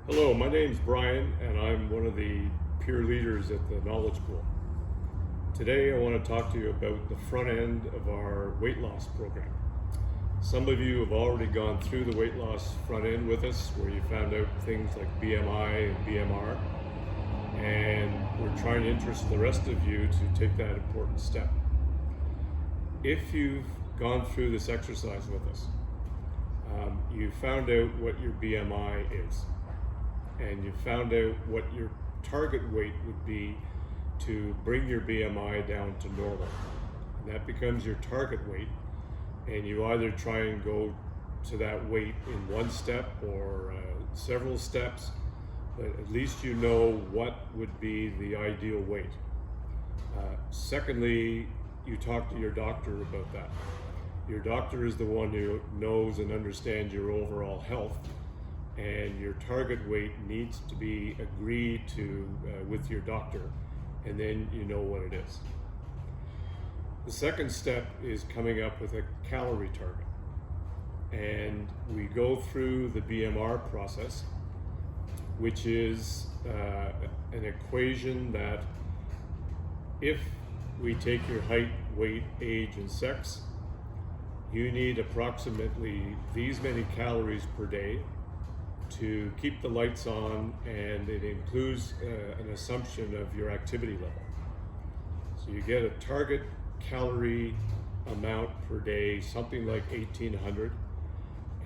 Hello, my name's Brian, and I'm one of the peer leaders at the Knowledge Pool. Today, I want to talk to you about the front end of our weight loss program. Some of you have already gone through the weight loss front end with us, where you found out things like BMI and BMR, and we're trying to interest the rest of you to take that important step. If you've gone through this exercise with us, you found out what your BMI is, and you found out what your target weight would be to bring your BMI down to normal. And that becomes your target weight, and you either try and go to that weight in one step or several steps, but at least you know what would be the ideal weight. Secondly, you talk to your doctor about that. Your doctor is the one who knows and understands your overall health, and your target weight needs to be agreed to with your doctor, and then you know what it is. The second step is coming up with a calorie target, and we go through the BMR process, which is an equation that if we take your height, weight, age, and sex, you need approximately these many calories per day to keep the lights on, and it includes an assumption of your activity level. So you get a target calorie amount per day, something like 1,800,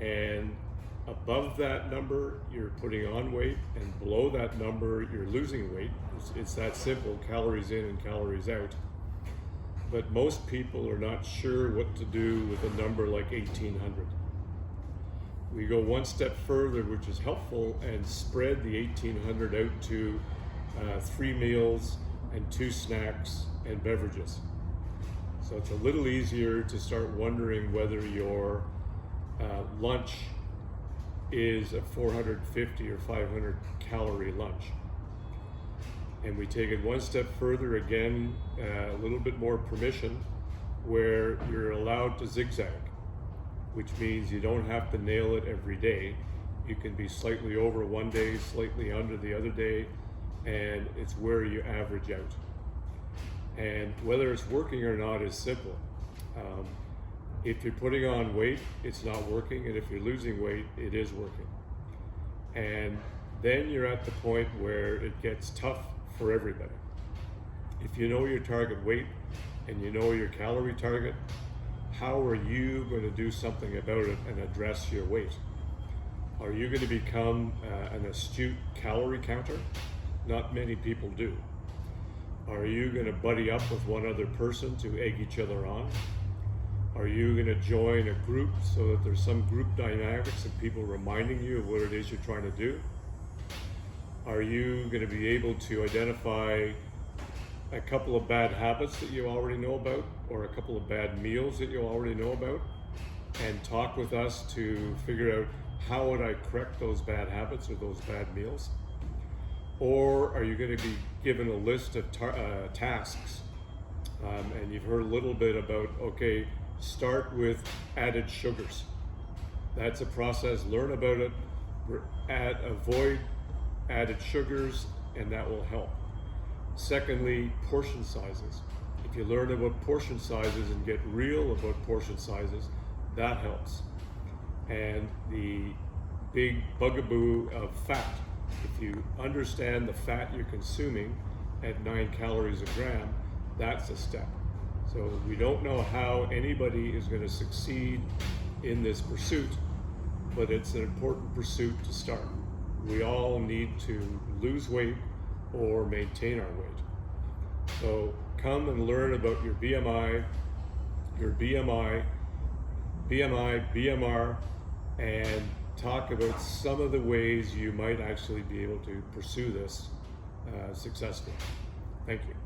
and above that number you're putting on weight, and below that number you're losing weight. It's that simple, calories in and calories out. But most people are not sure what to do with a number like 1,800. We go one step further, which is helpful, and spread the 1,800 out to 3 meals and 2 snacks and beverages. So it's a little easier to start wondering whether your lunch is a 450 or 500 calorie lunch. And we take it one step further again, a little bit more permission, where you're allowed to zigzag, which means you don't have to nail it every day. You can be slightly over one day, slightly under the other day, and it's where you average out. And whether it's working or not is simple. If you're putting on weight, it's not working, and if you're losing weight, it is working. And then you're at the point where it gets tough for everybody. If you know your target weight and you know your calorie target, how are you going to do something about it and address your weight? Are you going to become an astute calorie counter? Not many people do. Are you going to buddy up with one other person to egg each other on? Are you going to join a group so that there's some group dynamics of people reminding you of what it is you're trying to do? Are you going to be able to identify a couple of bad habits that you already know about, or a couple of bad meals that you already know about, and talk with us to figure out how would I correct those bad habits or those bad meals? Or are you going to be given a list of tasks? And you've heard a little bit about, okay, start with added sugars. That's a process, learn about it, avoid added sugars, and that will help. Secondly, portion sizes. If you learn about portion sizes and get real about portion sizes, that helps. And the big bugaboo of fat. If you understand the fat you're consuming at 9 calories a gram, that's a step. So we don't know how anybody is going to succeed in this pursuit, but it's an important pursuit to start. We all need to lose weight or maintain our weight. So come and learn about your BMI, BMR, and talk about some of the ways you might actually be able to pursue this successfully. Thank you.